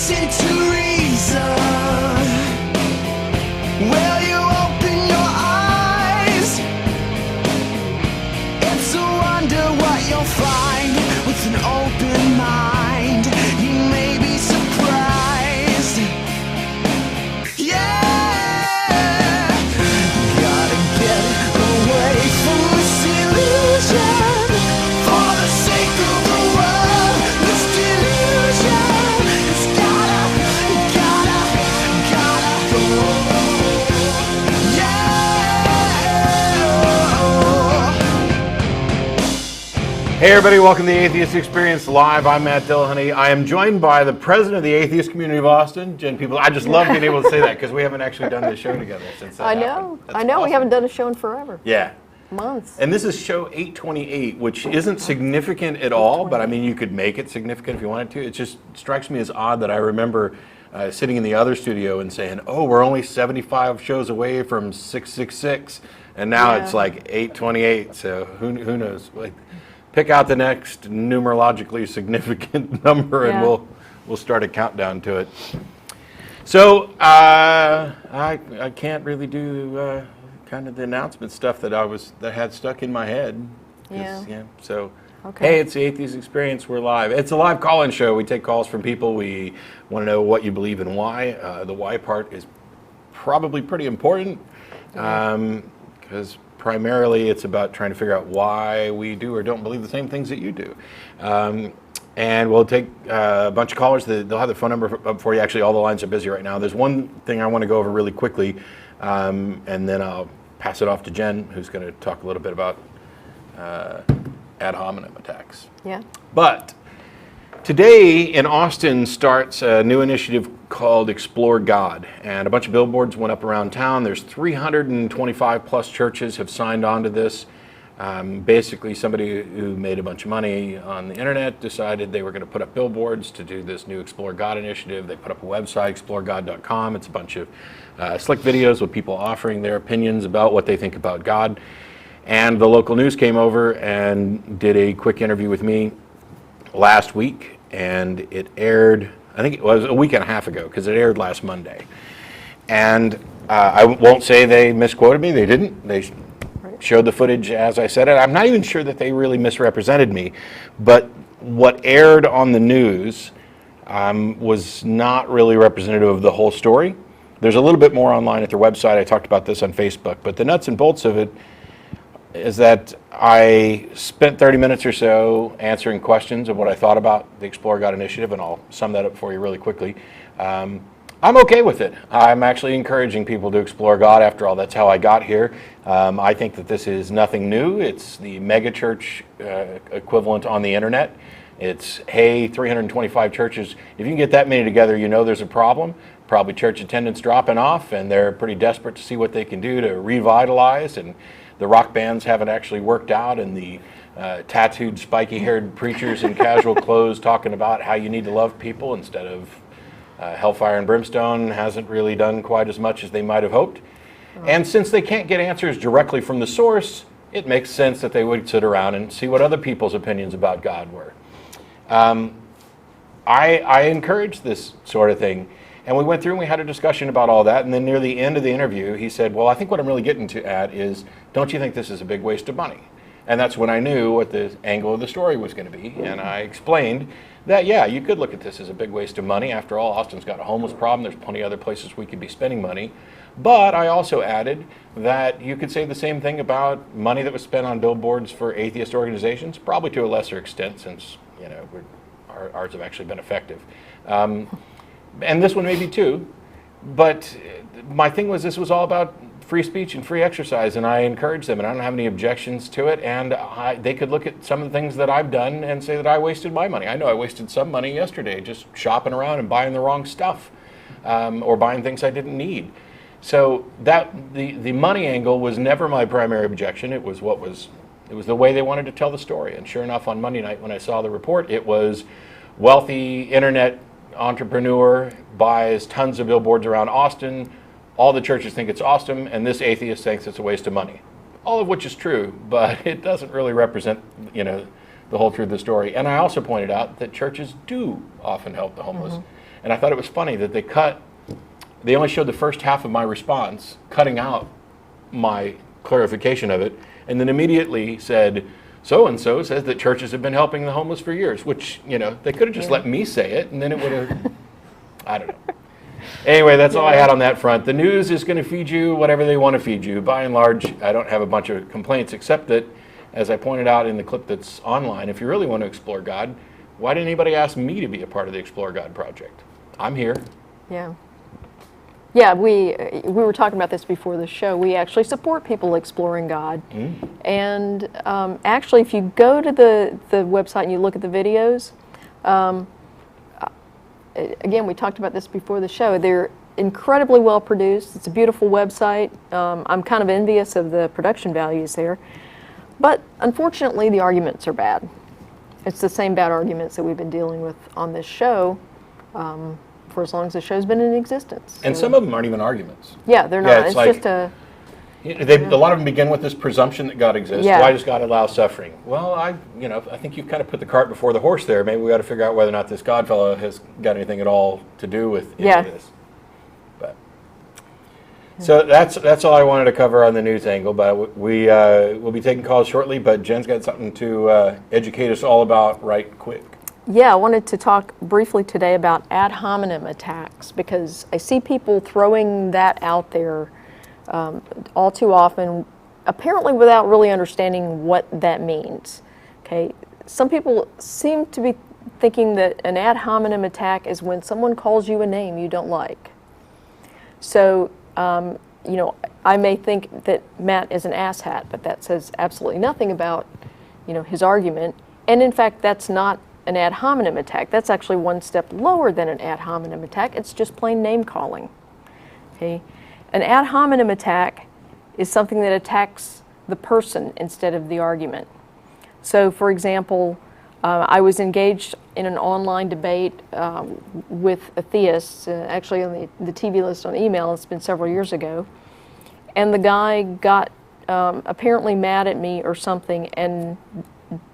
listen to reason? Will you open your eyes? It's a wonder what you'll find with an open mind. You may be surprised. Yeah, gotta get away from this illusion for the sake of the world. This delusion, it's gotta go. Hey everybody, welcome to the Atheist Experience Live. I'm Matt Dillahunty. I am joined by the president of the Atheist community of Austin, Jen Peeples. I just love being able to say that because we haven't actually done this show together since that I know. happened. That's I know. awesome. We haven't done a show in forever. Yeah. Months. And this is show 828, which isn't significant at all, but I mean, you could make it significant if you wanted to. It just strikes me as odd that I remember sitting in the other studio and saying, oh, we're only 75 shows away from 666. And now Yeah. it's like 828, so who knows? Like, pick out the next numerologically significant number and Yeah. we'll start a countdown to it. So I can't really do kind of the announcement stuff that that had stuck in my head. Yeah. So Okay. hey, it's the Atheist Experience. We're live. It's a live call-in show. We take calls from people. We want to know what you believe and why. The why part is probably pretty important because primarily it's about trying to figure out why we do or don't believe the same things that you do. And we'll take a bunch of callers. They'll have the phone number up for you. Actually, all the lines are busy right now. There's one thing I want to go over really quickly, and then I'll pass it off to Jen, who's going to talk a little bit about ad hominem attacks. Yeah. But today in Austin starts a new initiative called Explore God, and a bunch of billboards went up around town. There's 325 plus churches have signed on to this. Basically, somebody who made a bunch of money on the internet decided they were going to put up billboards to do this new Explore God initiative. They put up a website, exploregod.com. It's a bunch of slick videos with people offering their opinions about what they think about God. And the local news came over and did a quick interview with me last week, and it aired, I think it was a week and a half ago, because it aired last Monday. And I won't say they misquoted me. They didn't. They showed the footage as I said it. I'm not even sure that they really misrepresented me, but what aired on the news was not really representative of the whole story. There's a little bit more online at their website. I talked about this on Facebook, but the nuts and bolts of it is that I spent 30 minutes or so answering questions of what I thought about the Explore God initiative, and I'll sum that up for you really quickly. I'm okay with it. I'm actually encouraging people to explore God. After all, that's how I got here. I think that this is nothing new. It's the megachurch equivalent on the internet. It's, hey, 325 churches. If you can get that many together, you know there's a problem. Probably church attendance dropping off, and they're pretty desperate to see what they can do to revitalize. And the rock bands haven't actually worked out, and the tattooed, spiky-haired preachers in casual clothes talking about how you need to love people instead of hellfire and brimstone hasn't really done quite as much as they might have hoped. And since they can't get answers directly from the source, it makes sense that they would sit around and see what other people's opinions about God were. I encourage this sort of thing. And we went through and we had a discussion about all that. And then near the end of the interview, he said, well, I think what I'm really getting at is, don't you think this is a big waste of money? And that's when I knew what the angle of the story was going to be. And I explained that, yeah, you could look at this as a big waste of money. After all, Austin's got a homeless problem. There's plenty of other places we could be spending money. But I also added that you could say the same thing about money that was spent on billboards for atheist organizations, probably to a lesser extent since, you know, ours have actually been effective. And this one maybe too, but my thing was this was all about free speech and free exercise, and I encourage them, and I don't have any objections to it, and they could look at some of the things that I've done and say that I wasted my money. I know I wasted some money yesterday just shopping around and buying the wrong stuff, or buying things I didn't need. So that the money angle was never my primary objection. It was the way they wanted to tell the story, and sure enough, on Monday night when I saw the report, it was wealthy internet entrepreneur buys tons of billboards around Austin. All the churches think it's awesome, and this atheist thinks it's a waste of money. All of which is true, but it doesn't really represent, you know, the whole truth of the story. And I also pointed out that churches do often help the homeless. And I thought it was funny that they only showed the first half of my response, cutting out my clarification of it, and then immediately said, so-and-so says that churches have been helping the homeless for years, which, they could have just let me say it, and then it would have, I don't know. Anyway, that's all I had on that front. The news is going to feed you whatever they want to feed you. By and large, I don't have a bunch of complaints, except that, as I pointed out in the clip that's online, if you really want to explore God, why didn't anybody ask me to be a part of the Explore God project? I'm here. Yeah. Yeah, we were talking about this before the show. We actually support people exploring God. And actually, if you go to the website and you look at the videos, again, we talked about this before the show. They're incredibly well produced. It's a beautiful website. I'm kind of envious of the production values there. But unfortunately, the arguments are bad. It's the same bad arguments that we've been dealing with on this show for as long as the show's been in existence. And some of them aren't even arguments. Yeah, they're not. It's like, just a... A lot of them begin with this presumption that God exists. Yeah. Why does God allow suffering? Well, I think you've kind of put the cart before the horse there. Maybe we got to figure out whether or not this God fellow has got anything at all to do with any of this. But so that's all I wanted to cover on the news angle. But we'll be taking calls shortly. But Jen's got something to educate us all about right quick. Yeah, I wanted to talk briefly today about ad hominem attacks, because I see people throwing that out there all too often, apparently without really understanding what that means. Okay, some people seem to be thinking that an ad hominem attack is when someone calls you a name you don't like. So, I may think that Matt is an asshat, but that says absolutely nothing about, his argument. And in fact, that's not an ad hominem attack. That's actually one step lower than an ad hominem attack. It's just plain name calling. Okay. An ad hominem attack is something that attacks the person instead of the argument. So, for example, I was engaged in an online debate with atheists, actually on the TV list on email. It's been several years ago. And the guy got apparently mad at me or something and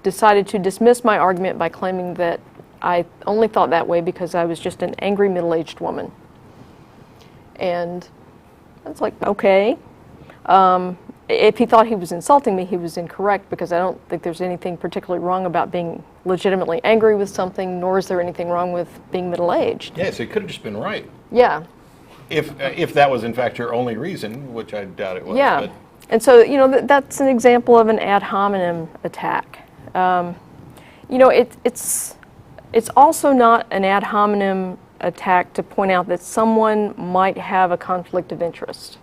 decided to dismiss my argument by claiming that I only thought that way because I was just an angry middle-aged woman. And it's like, okay. If he thought he was insulting me, he was incorrect, because I don't think there's anything particularly wrong about being legitimately angry with something, nor is there anything wrong with being middle-aged. Yeah, so he could have just been right. Yeah. If that was in fact your only reason, which I doubt it was. Yeah. But. And so, that's an example of an ad hominem attack. It's also not an ad hominem attack to point out that someone might have a conflict of interest.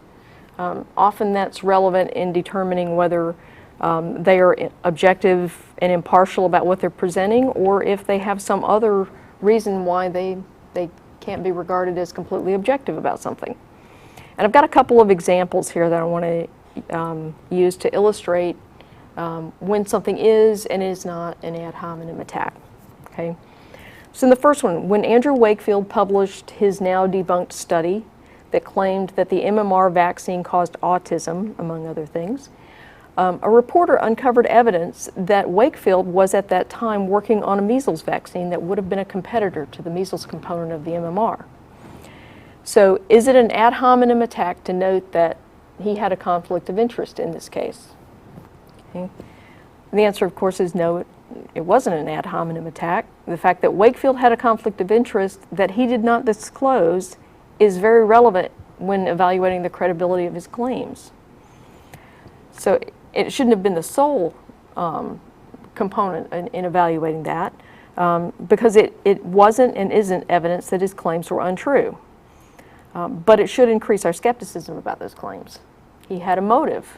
Often that's relevant in determining whether they are objective and impartial about what they're presenting, or if they have some other reason why they can't be regarded as completely objective about something. And I've got a couple of examples here that I want to use to illustrate when something is and is not an ad hominem attack. Okay. So in the first one, when Andrew Wakefield published his now debunked study that claimed that the MMR vaccine caused autism, among other things, a reporter uncovered evidence that Wakefield was at that time working on a measles vaccine that would have been a competitor to the measles component of the MMR. So is it an ad hominem attack to note that he had a conflict of interest in this case? Okay. The answer, of course, is no, it wasn't an ad hominem attack. The fact that Wakefield had a conflict of interest that he did not disclose is very relevant when evaluating the credibility of his claims. So it shouldn't have been the sole component in evaluating that, because it wasn't and isn't evidence that his claims were untrue. But it should increase our skepticism about those claims. He had a motive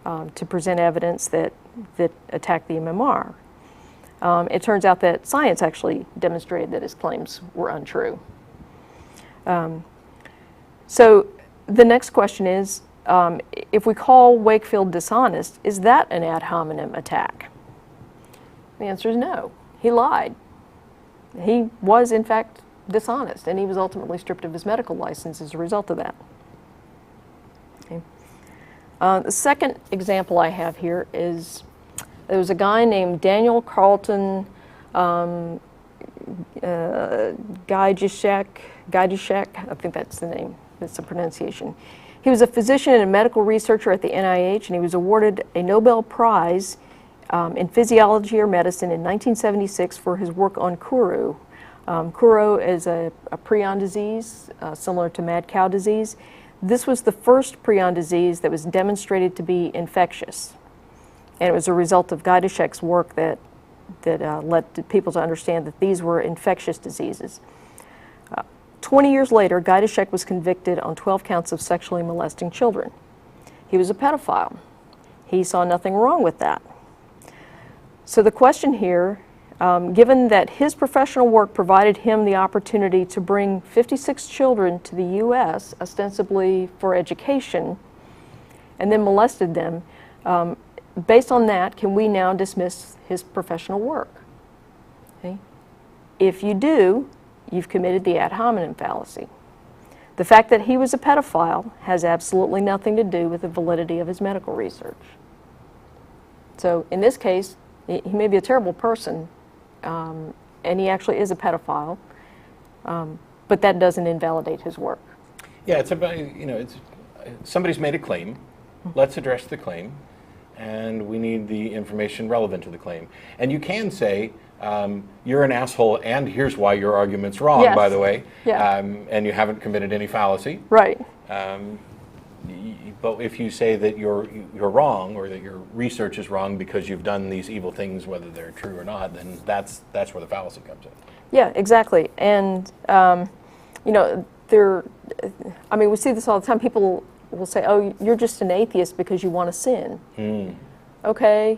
to present evidence that attacked the MMR. It turns out that science actually demonstrated that his claims were untrue. So the next question is, if we call Wakefield dishonest, is that an ad hominem attack? The answer is no. He lied. He was, in fact, dishonest, and he was ultimately stripped of his medical license as a result of that. Okay. The second example I have here is there was a guy named Daniel Carlton Gajdusek, I think that's the name, that's the pronunciation. He was a physician and a medical researcher at the NIH, and he was awarded a Nobel Prize in physiology or medicine in 1976 for his work on Kuru. Kuru is a prion disease, similar to mad cow disease. This was the first prion disease that was demonstrated to be infectious. And it was a result of Gajdusek's work that led people to understand that these were infectious diseases. 20 years later, Gajdusek was convicted on 12 counts of sexually molesting children. He was a pedophile. He saw nothing wrong with that. So the question here, given that his professional work provided him the opportunity to bring 56 children to the U.S., ostensibly for education, and then molested them, based on that, can we now dismiss his professional work? Okay? If you do, you've committed the ad hominem fallacy. The fact that he was a pedophile has absolutely nothing to do with the validity of his medical research. So in this case, he may be a terrible person, and he actually is a pedophile, but that doesn't invalidate his work. Yeah, it's about, somebody's made a claim. Let's address the claim, and we need the information relevant to the claim. And you can say, you're an asshole, and here's why your argument's wrong, Yes. by the way, Yeah. and you haven't committed any fallacy. Right. But if you say that you're wrong, or that your research is wrong because you've done these evil things, whether they're true or not, then that's where the fallacy comes in. Yeah, exactly. And, we see this all the time. People will say, oh, you're just an atheist because you want to sin. Okay,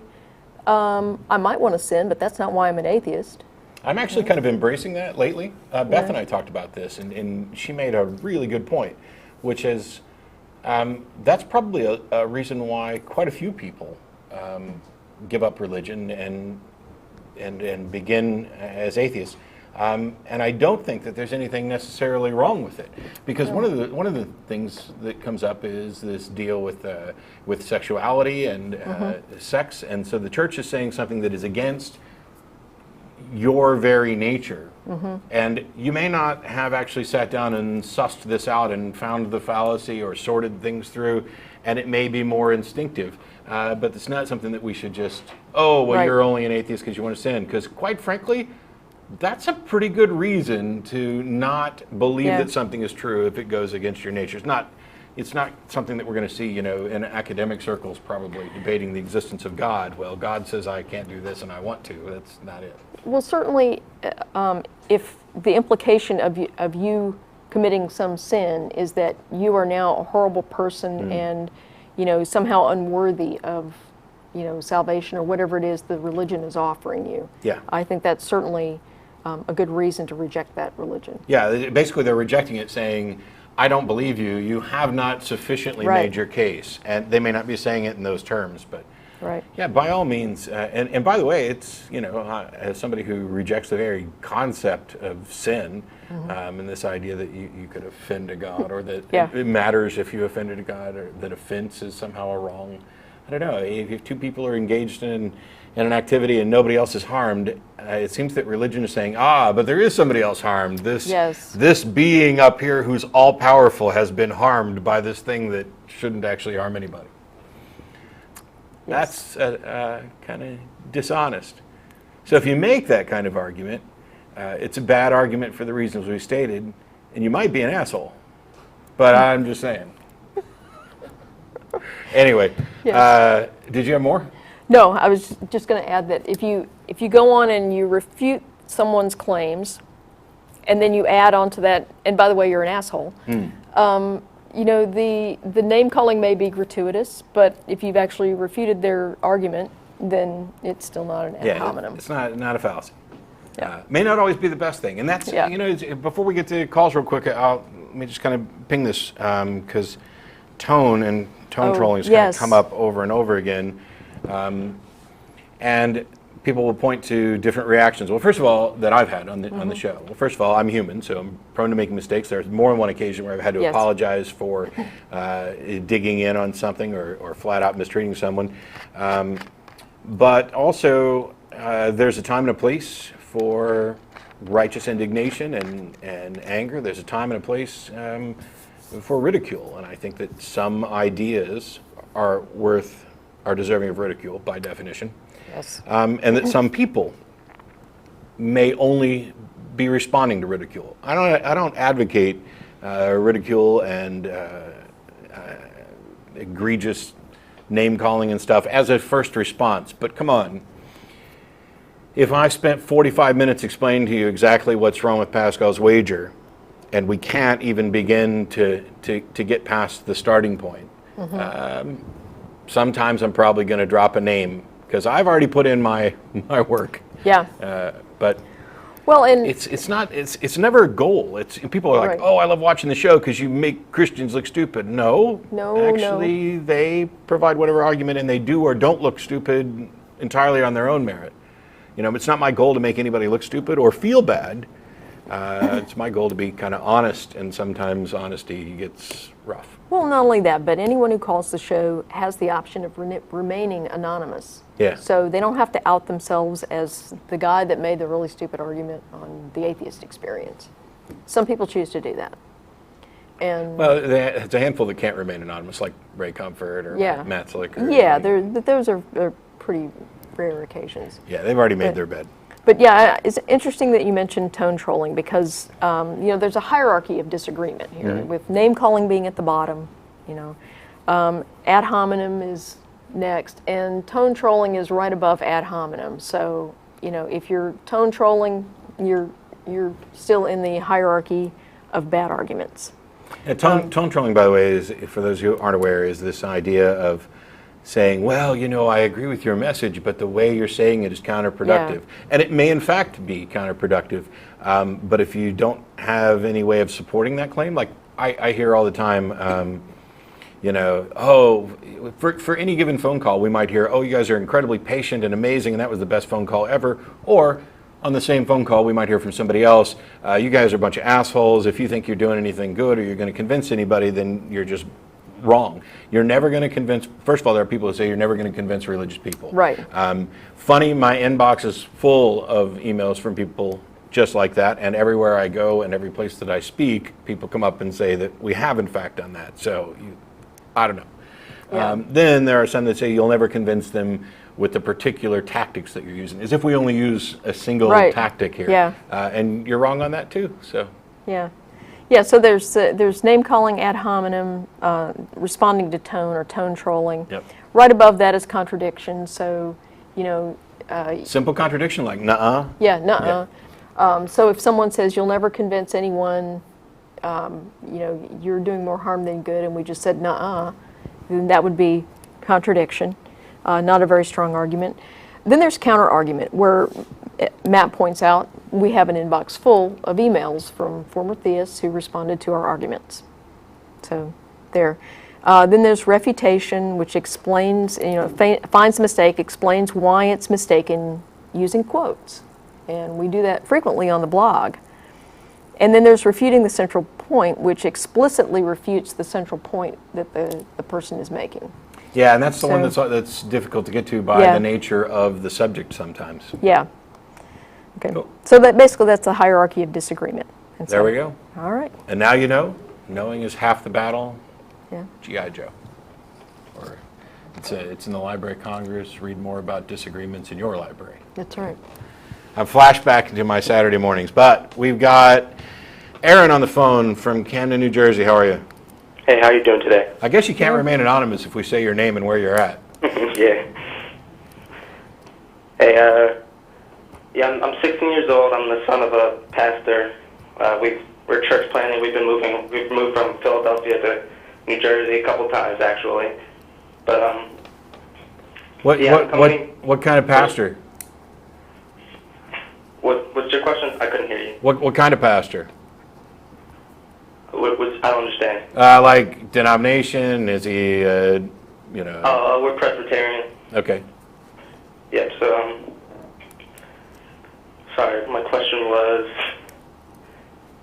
I might want to sin, but that's not why I'm an atheist. I'm actually kind of embracing that lately. Beth and I talked about this, and she made a really good point, which is that's probably a reason why quite a few people give up religion and begin as atheists. And I don't think that there's anything necessarily wrong with it, because one of the things that comes up is this deal with sexuality and sex, and so the church is saying something that is against your very nature, and you may not have actually sat down and sussed this out and found the fallacy or sorted things through, and it may be more instinctive, but it's not something that we should just, Right. You're only an atheist because you want to sin, because quite frankly, that's a pretty good reason to not believe that something is true if it goes against your nature. It's not something that we're going to see, in academic circles probably debating the existence of God. Well, God says I can't do this and I want to. That's not it. Well, certainly, if the implication of you committing some sin is that you are now a horrible person and, somehow unworthy of, salvation or whatever it is the religion is offering you. Yeah. I think that's certainly a good reason to reject that religion. Yeah, basically they're rejecting it, saying, I don't believe you. You have not sufficiently made your case. And they may not be saying it in those terms, but Right. yeah, by all means. And by the way, it's, as somebody who rejects the very concept of sin and this idea that you could offend a God, or that it matters if you offended a God, or that offense is somehow a wrong. I don't know. If two people are engaged in an activity and nobody else is harmed, it seems that religion is saying, but there is somebody else harmed. This being up here who's all-powerful has been harmed by this thing that shouldn't actually harm anybody. Yes. That's kind of dishonest. So if you make that kind of argument, it's a bad argument for the reasons we stated, and you might be an asshole. But I'm just saying. Anyway, did you have more? No, I was just going to add that if you go on and you refute someone's claims, and then you add on to that, and by the way, you're an asshole. The name calling may be gratuitous, but if you've actually refuted their argument, then it's still not an ad hominem. It's not a fallacy. Yeah. May not always be the best thing, and that's before we get to calls real quick, let me just kind of ping this because tone trolling is going to come up over and over again. And people will point to different reactions. Well, first of all, that I've had on the show. Well, first of all, I'm human, so I'm prone to making mistakes. There's more than one occasion where I've had to apologize for digging in on something or flat out mistreating someone. But also, there's a time and a place for righteous indignation and anger. There's a time and a place for ridicule, and I think that some ideas are deserving of ridicule by definition. Yes. And that some people may only be responding to ridicule. I don't advocate ridicule and egregious name calling and stuff as a first response, but come on. If I spent 45 minutes explaining to you exactly what's wrong with Pascal's wager, and we can't even begin to get past the starting point, sometimes I'm probably going to drop a name because I've already put in my work. Yeah. But well, and it's never a goal. People are like, right. oh, I love watching the show because you make Christians look stupid. No, actually, they provide whatever argument, and they do or don't look stupid entirely on their own merit. You know, it's not my goal to make anybody look stupid or feel bad. It's my goal to be kind of honest, and sometimes honesty gets rough. well, not only that, but anyone who calls the show has the option of remaining anonymous. Yeah. So they don't have to out themselves as the guy that made the really stupid argument on the Atheist experience. Some people choose to do that. And Well, it's a handful that can't remain anonymous, like Ray Comfort or Yeah. Matt Slick. yeah, those are pretty rare occasions. Yeah, they've already made their bed. But yeah, it's interesting that you mentioned tone trolling because there's a hierarchy of disagreement here, with name calling being at the bottom. Ad hominem is next, and tone trolling is right above ad hominem. So if you're tone trolling, you're still in the hierarchy of bad arguments. Yeah, tone trolling, by the way, is, for those who aren't aware, is this idea of saying, well, I agree with your message, but the way you're saying it is counterproductive. Yeah. And it may in fact be counterproductive, but if you don't have any way of supporting that claim, like I hear all the time, for any given phone call, we might hear, oh, you guys are incredibly patient and amazing, and that was the best phone call ever. Or on the same phone call, we might hear from somebody else, you guys are a bunch of assholes. If you think you're doing anything good or you're going to convince anybody, then you're just wrong. You're never going to convince, first of all, there are people who say you're never going to convince religious people. Right. Funny, my inbox is full of emails from people just like that, and everywhere I go and every place that I speak, people come up and say that we have in fact done that. So, I don't know. Yeah. Then there are some that say you'll never convince them with the particular tactics that you're using, as if we only use a single tactic here. Yeah. And you're wrong on that too. So. Yeah. Yeah, so there's name calling, ad hominem, responding to tone or tone trolling. Yep. Right above that is contradiction. So, Simple contradiction like nuh-uh. yeah, nuh-uh. Yeah. So if someone says you'll never convince anyone, you're doing more harm than good, and we just said nuh-uh, then that would be contradiction, not a very strong argument. Then there's counter-argument, where Matt points out we have an inbox full of emails from former theists who responded to our arguments. So there. Then there's refutation, which explains, finds the mistake, explains why it's mistaken using quotes. And we do that frequently on the blog. And then there's refuting the central point, which explicitly refutes the central point that the person is making. Yeah, and that's the one that's difficult to get to by the nature of the subject sometimes. Yeah. Okay. Cool. So basically that's a hierarchy of disagreement. And There we go. All right. And now you know. Knowing is half the battle. Yeah. G.I. Joe. Or it's in the Library of Congress. Read more about disagreements in your library. That's right. I'm flashback into my Saturday mornings, but we've got Aaron on the phone from Camden, New Jersey. How are you? Hey, how you doing today? I guess you can't remain anonymous if we say your name and where you're at. Yeah. Hey, I'm 16 years old. I'm the son of a pastor. We're church planting. We've moved from Philadelphia to New Jersey a couple times actually. But What kind of pastor? What's your question? I couldn't hear you. What kind of pastor? I don't understand. Like denomination? Is he We're Presbyterian. Okay. Yeah. So sorry, my question was.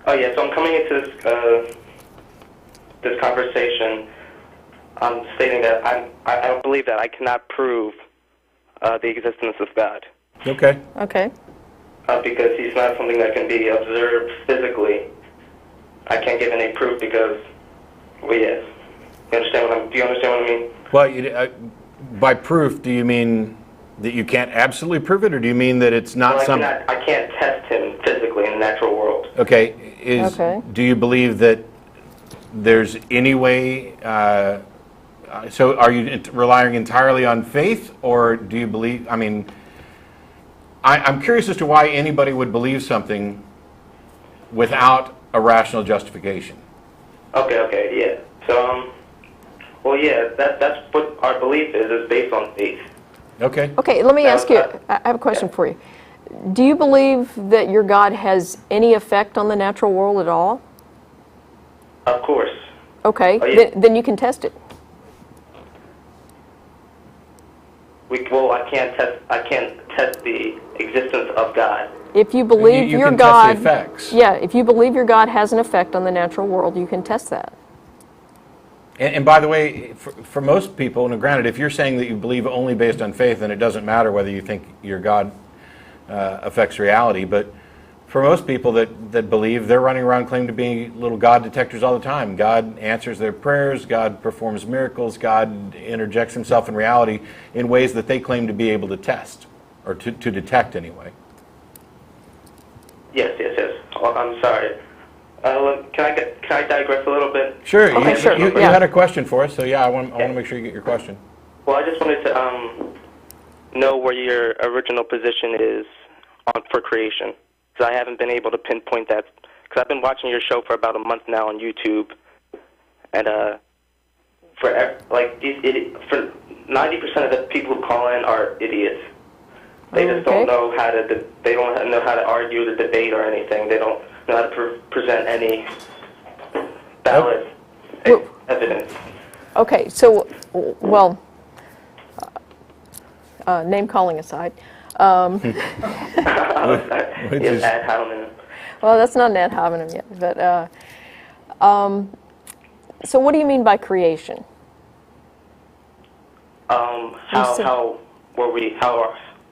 Oh yeah, so I'm coming into this conversation. I'm stating that I believe that I cannot prove the existence of God. Okay. Okay. because he's not something that can be observed physically. I can't give any proof because, well, yes. Do you understand what I mean? Well, by proof, do you mean that you can't absolutely prove it, or do you mean that it's not something? I can't test him physically in the natural world. Okay. Okay. Do you believe that there's any way? So, are you relying entirely on faith, or do you believe? I mean, I'm curious as to why anybody would believe something without a rational justification. Okay, yeah. So, well, yeah, that's what our belief is based on faith. Okay. Okay, let me ask you, I have a question for you. Do you believe that your God has any effect on the natural world at all? Of course. Okay, Oh, yeah. then you can test it. I can't test the existence of God. If you believe You your can God, test the effects. yeah, if you believe your God has an effect on the natural world, you can test that. And by the way, for most people, and granted, if you're saying that you believe only based on faith, then it doesn't matter whether you think your God affects reality. But for most people that believe, they're running around claiming to be little God detectors all the time. God answers their prayers, God performs miracles, God interjects himself in reality in ways that they claim to be able to test, or to detect anyway. Yes. Oh, I'm sorry. Can I digress a little bit? Sure. Okay, sure. You Yeah. had a question for us, so yeah, I want to make sure you get your question. Well, I just wanted to know where your original position is for creation, because I haven't been able to pinpoint that. Because I've been watching your show for about a month now on YouTube, and for 90% of the people who call in are idiots. They just Okay. don't know how to. They don't know how to argue the debate or anything. They don't know how to present any valid Well- evidence. Okay, so, well, name calling aside, Which Yes, is- ad hominem. well, that's not an ad hominem yet, but, so what do you mean by creation?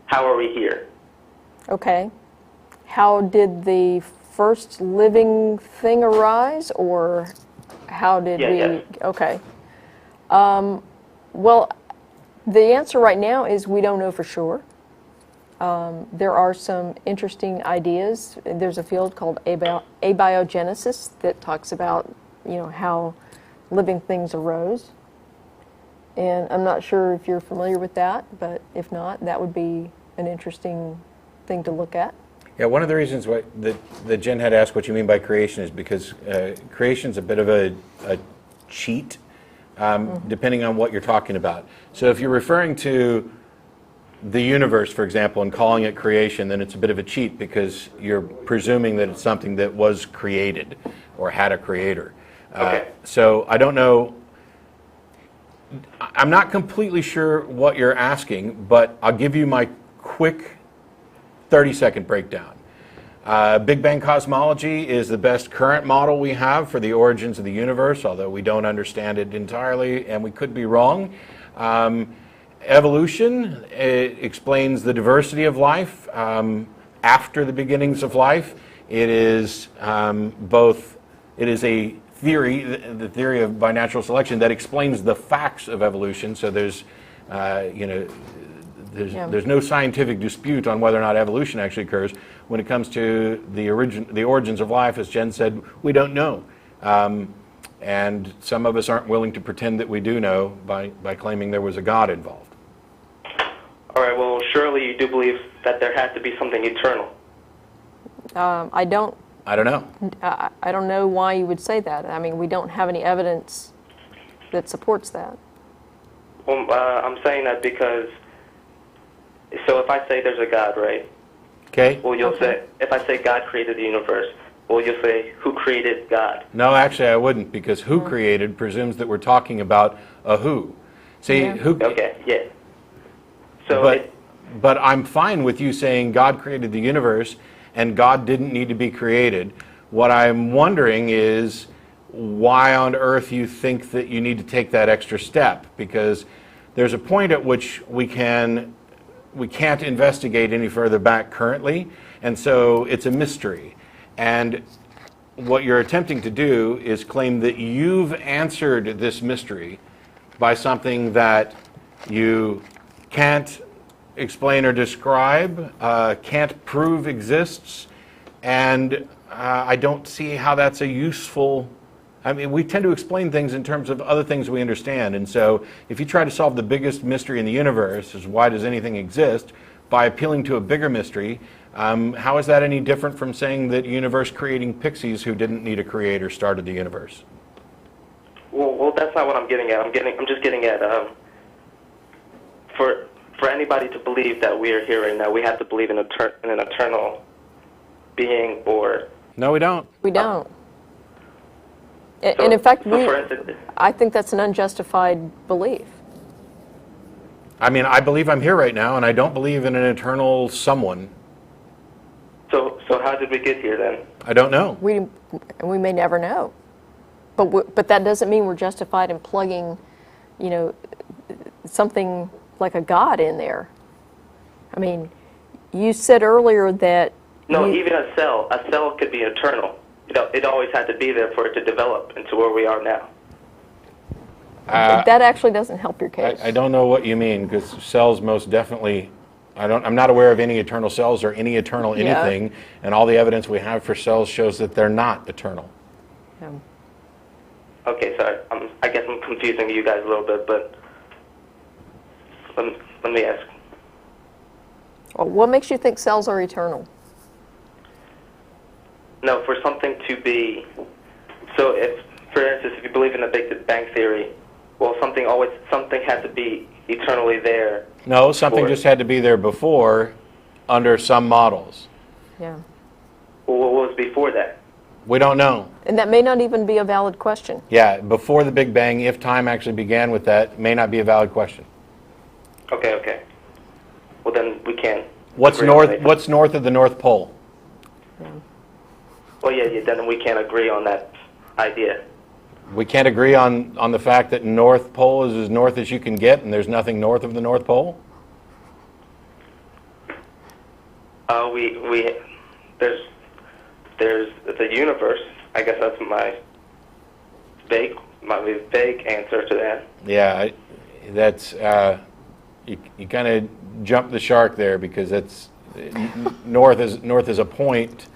How are we here? Okay. How did the first living thing arise, or how did we? Yeah. Okay. Well, the answer right now is we don't know for sure. There are some interesting ideas. There's a field called abiogenesis that talks about, how living things arose. And I'm not sure if you're familiar with that, but if not, that would be an interesting thing to look at. Yeah, one of the reasons that Jen had asked what you mean by creation is because creation's a bit of a cheat, depending on what you're talking about. So if you're referring to the universe, for example, and calling it creation, then it's a bit of a cheat because you're presuming that it's something that was created or had a creator. Okay. So I don't know. I'm not completely sure what you're asking, but I'll give you my quick 30-second breakdown. Big Bang cosmology is the best current model we have for the origins of the universe, although we don't understand it entirely, and we could be wrong. Evolution explains the diversity of life after the beginnings of life. It is it is a theory, the theory of by natural selection, that explains the facts of evolution. So there's there's no scientific dispute on whether or not evolution actually occurs. When it comes to the origins of life, as Jen said, we don't know. And some of us aren't willing to pretend that we do know by claiming there was a God involved. All right, well, surely you do believe that there has to be something eternal. I don't know. I don't know why you would say that. I mean, we don't have any evidence that supports that. Well, I'm saying that because, so if I say there's a God, right? Okay. Well, you'll say, if I say God created the universe, well, you'll say, who created God? No, actually I wouldn't, because who created presumes that we're talking about a who. See, who... Okay, yeah. So But I'm fine with you saying God created the universe and God didn't need to be created. What I'm wondering is why on earth you think that you need to take that extra step, because there's a point at which we can't investigate any further back currently, And so it's a mystery. And what you're attempting to do is claim that you've answered this mystery by something that you can't explain or describe, can't prove exists, and I don't see how that's a useful. I mean, we tend to explain things in terms of other things we understand, and so if you try to solve the biggest mystery in the universe, is why does anything exist, by appealing to a bigger mystery, how is that any different from saying that universe-creating pixies who didn't need a creator started the universe? Well, that's not what I'm getting at. I'm just getting at for anybody to believe that we are here right now, we have to believe in an eternal being, or No, we don't. We don't. So- And in fact, so for instance, I think that's an unjustified belief. I mean, I believe I'm here right now, and I don't believe in an eternal someone. so how did we get here then? I don't know. We may never know. But that doesn't mean we're justified in plugging, something like a God in there. I mean, you said earlier that No, even a cell could be eternal. It always had to be there for it to develop into where we are now. that actually doesn't help your case. I don't know what you mean, because cells most definitely, I'm not aware of any eternal cells or any eternal Yeah. anything, and all the evidence we have for cells shows that they're not eternal. Yeah. Okay, sorry. I guess I'm confusing you guys a little bit, but let me ask. Well, what makes you think cells are eternal? No, for something to be, so if, for instance, if you believe in the Big Bang Theory, well, something had to be eternally there. No, something before. just had to be there before under some models. Yeah. Well, what was before that? We don't know. And that may not even be a valid question. Yeah, before the Big Bang, if time actually began with that, may not be a valid question. Okay. Well, then we can't. What's agree on north? anything. What's north of the North Pole? Well, yeah, then we can't agree on that idea. We can't agree on the fact that North Pole is as north as you can get, and there's nothing north of the North Pole. There's the universe. I guess that's my vague answer to that. Yeah, that's you kind of jumped the shark there, because that's north is a point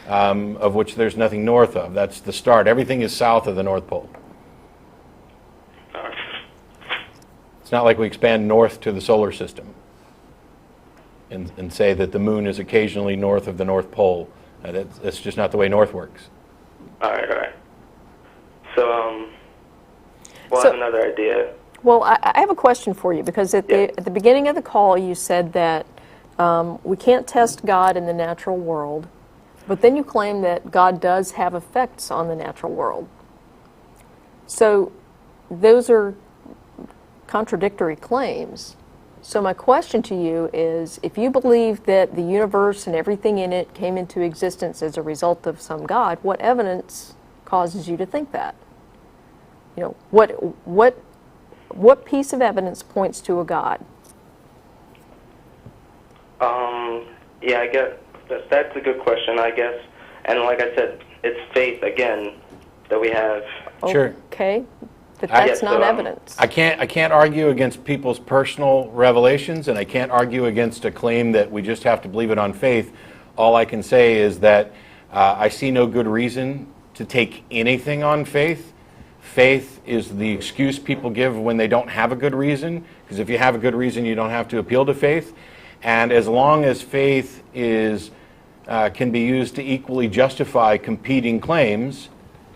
of which there's nothing north of. That's the start. Everything is south of the North Pole. It's not like we expand north to the solar system and say that the moon is occasionally north of the North Pole. That's just not the way north works. All right. So, I have another idea. Well, I have a question for you, because at the beginning of the call you said that we can't test God in the natural world, but then you claim that God does have effects on the natural world. So those are contradictory claims. So my question to you is, if you believe that the universe and everything in it came into existence as a result of some God, what evidence causes you to think that? What piece of evidence points to a God? Yeah, I guess that's a good question, I guess. And like I said, it's faith again that we have. Sure. Okay, but that's not evidence. I can't argue against people's personal revelations, and I can't argue against a claim that we just have to believe it on faith. All I can say is that I see no good reason to take anything on faith. Faith is the excuse people give when they don't have a good reason, because if you have a good reason, you don't have to appeal to faith. And as long as faith can be used to equally justify competing claims,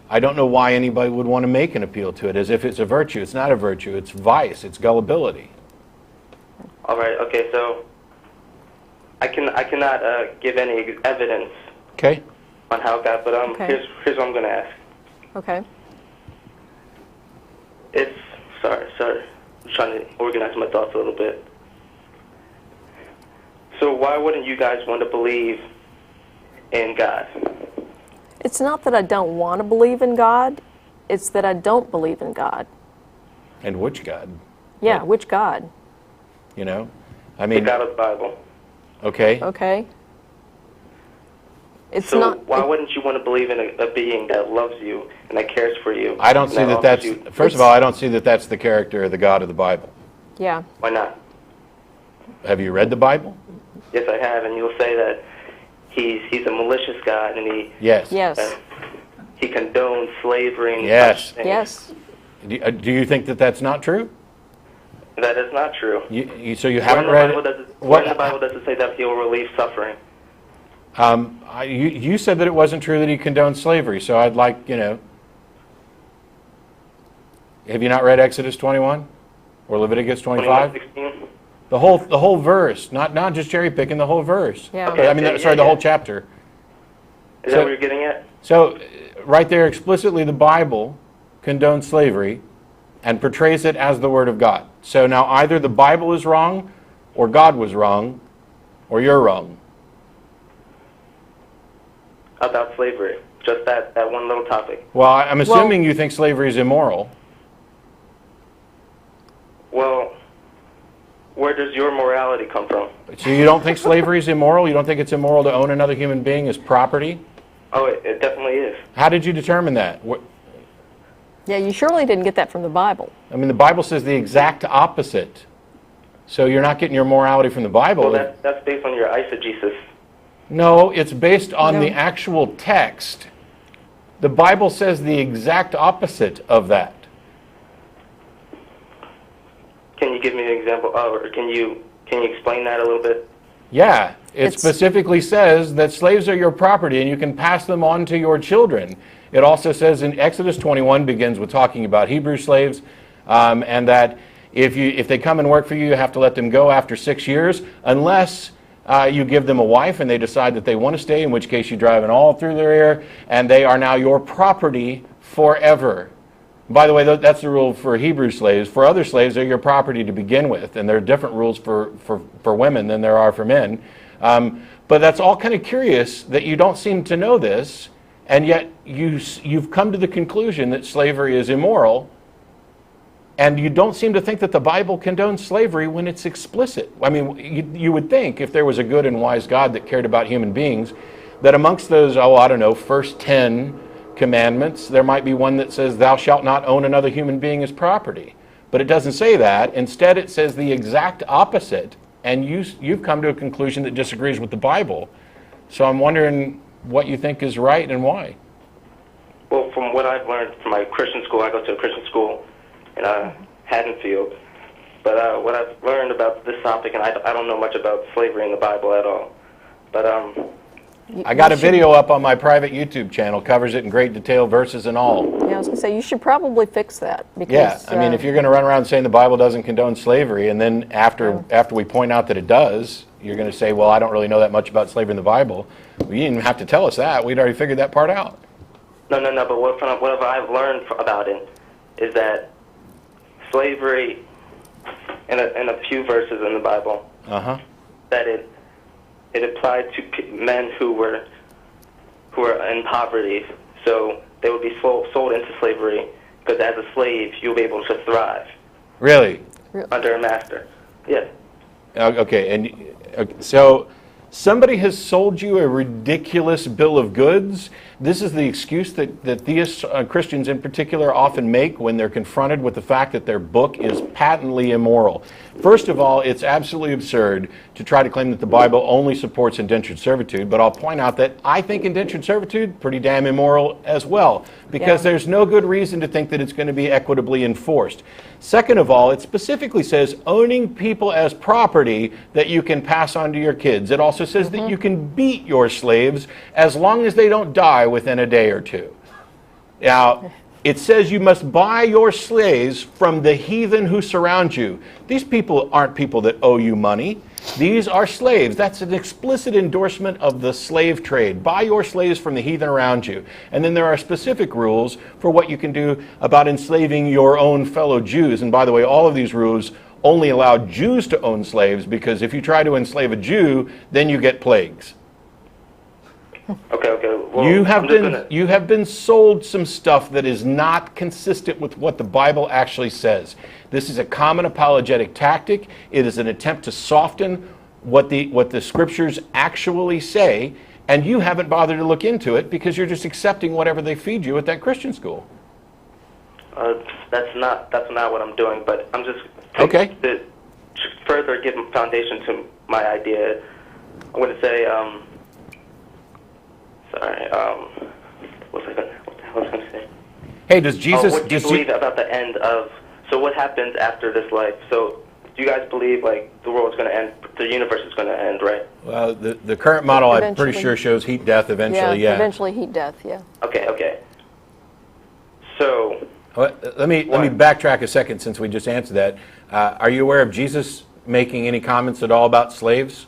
I don't know why anybody would want to make an appeal to it as if it's a virtue. It's not a virtue. It's vice. It's gullibility. All right. Okay. So I cannot give any evidence. Okay. On how God, but Okay. here's what I'm going to ask. Okay. Sorry. I'm trying to organize my thoughts a little bit. So why wouldn't you guys want to believe in God? It's not that I don't want to believe in God, it's that I don't believe in God. And which God? Yeah, which God? I The mean, God of the Bible. okay. Okay. It's So not. why wouldn't you want to believe in a being that loves you and that cares for you? I don't and see that offers that's, you- first of all, I don't see that that's the character of the God of the Bible. Yeah. Why not? Have you read the Bible? Yes, I have, and you'll say that he's a malicious God, and Yes. Yes. he condones slavery. And Yes. such things. Yes. Do you think that that's not true? That is not true. So you Where haven't in the read Bible it? does it? Where in the Bible does it say that he'll relieve suffering? You said that it wasn't true that he condoned slavery, so I'd like, have you not read Exodus 21 or Leviticus 25? 21:16? The whole verse, not just cherry picking, the whole verse. Yeah. Okay. The whole chapter. Is So- that what you're getting at? So, right there, explicitly, the Bible condones slavery and portrays it as the Word of God. So now either the Bible is wrong, or God was wrong, or you're wrong. About slavery. Just that one little topic. Well, I'm assuming you think slavery is immoral. Well, where does your morality come from? So you don't think slavery is immoral? You don't think it's immoral to own another human being as property? Oh, it definitely is. How did you determine that? Yeah, you surely didn't get that from the Bible. I mean, the Bible says the exact opposite. So you're not getting your morality from the Bible. Well, that's based on your eisegesis. No, it's based on No. the actual text. The Bible says the exact opposite of that. Can you give me an example, or can you explain that a little bit? Yeah, it It's- specifically says that slaves are your property and you can pass them on to your children. It also says in Exodus 21 begins with talking about Hebrew slaves, and that if they come and work for you, you have to let them go after 6 years, unless you give them a wife and they decide that they want to stay, in which case you drive it all through their ear, and they are now your property forever. By the way, that's the rule for Hebrew slaves. For other slaves, they're your property to begin with, and there are different rules for women than there are for men. But that's all kind of curious that you don't seem to know this, and yet you've come to the conclusion that slavery is immoral, and you don't seem to think that the Bible condones slavery when it's explicit. I mean, you would think if there was a good and wise God that cared about human beings, that amongst those, first 10 commandments, there might be one that says, thou shalt not own another human being as property. But it doesn't say that. Instead, it says the exact opposite, and you've come to a conclusion that disagrees with the Bible. So I'm wondering what you think is right and why. Well, from what I've learned from my Christian school, I go to a Christian school in Haddonfield. But what I've learned about this topic, and I don't know much about slavery in the Bible at all. But I got a video up on my private YouTube channel, covers it in great detail, verses and all. Yeah, I was going to say, you should probably fix that. Because, Yeah, I mean, if you're going to run around saying the Bible doesn't condone slavery, and then after we point out that it does, you're going to say, well, I don't really know that much about slavery in the Bible. Well, you didn't even have to tell us that. We'd already figured that part out. No, but what I've learned about it is that slavery, in a few verses in the Bible, that it applied to men who were in poverty, so they would be sold into slavery because as a slave you'll be able to thrive. Really? Under a master. Yes. Okay, and so somebody has sold you a ridiculous bill of goods. This is the excuse that theists, Christians in particular, often make when they're confronted with the fact that their book is patently immoral. First of all, it's absolutely absurd to try to claim that the Bible only supports indentured servitude, but I'll point out that I think indentured servitude pretty damn immoral as well, because there's no good reason to think that it's going to be equitably enforced. Second of all, it specifically says owning people as property that you can pass on to your kids. It also says that you can beat your slaves as long as they don't die within a day or two. Now, it says you must buy your slaves from the heathen who surround you. These people aren't people that owe you money. These are slaves. That's an explicit endorsement of the slave trade. Buy your slaves from the heathen around you. And then there are specific rules for what you can do about enslaving your own fellow Jews. And by the way, all of these rules only allow Jews to own slaves, because if you try to enslave a Jew, then you get plagues. Okay. Well, You have been sold some stuff that is not consistent with what the Bible actually says. This is a common apologetic tactic. It is an attempt to soften what the scriptures actually say, and you haven't bothered to look into it because you're just accepting whatever they feed you at that Christian school. That's not what I'm doing, but I'm just Okay. to further give foundation to my idea. I'm going to say, what the hell was I going to say? Hey, does Jesus... what do you believe about the end of... So what happens after this life? So do you guys believe, like, the world's going to end, the universe is going to end, right? Well, the current model, I'm pretty sure, shows heat death eventually, yeah. Eventually heat death, yeah. Okay. So... Well, let me backtrack a second since we just answered that. Are you aware of Jesus making any comments at all about slaves?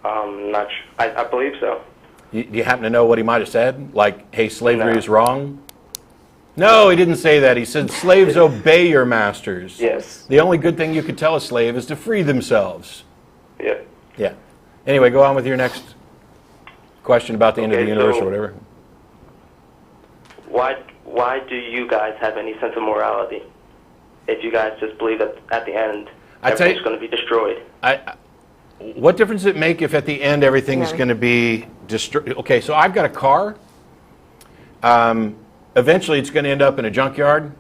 Not sure. I believe so. Do you happen to know what he might have said? Like, hey, slavery No. is wrong? No, he didn't say that. He said, slaves obey your masters. Yes. The only good thing you could tell a slave is to free themselves. Yeah. Yeah. Anyway, go on with your next question about the end of the universe or whatever. Why do you guys have any sense of morality if you guys just believe that at the end everything's going to be destroyed? What difference does it make if at the end everything's going to be destroyed? Okay, so I've got a car. Eventually it's going to end up in a junkyard.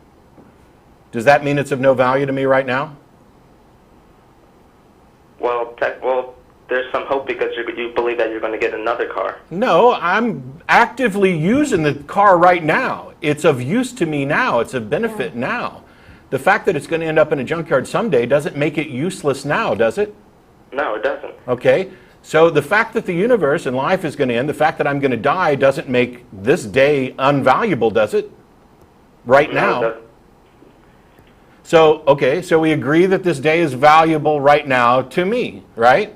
Does that mean it's of no value to me right now? Well, there's some hope because you believe that you're going to get another car. No, I'm actively using the car right now. It's of use to me now. It's of benefit now. The fact that it's going to end up in a junkyard someday doesn't make it useless now, does it? No, it doesn't. Okay, so the fact that the universe and life is going to end, the fact that I'm going to die doesn't make this day unvaluable, does it? Right now. No, it doesn't. So, okay, so we agree that this day is valuable right now to me, right?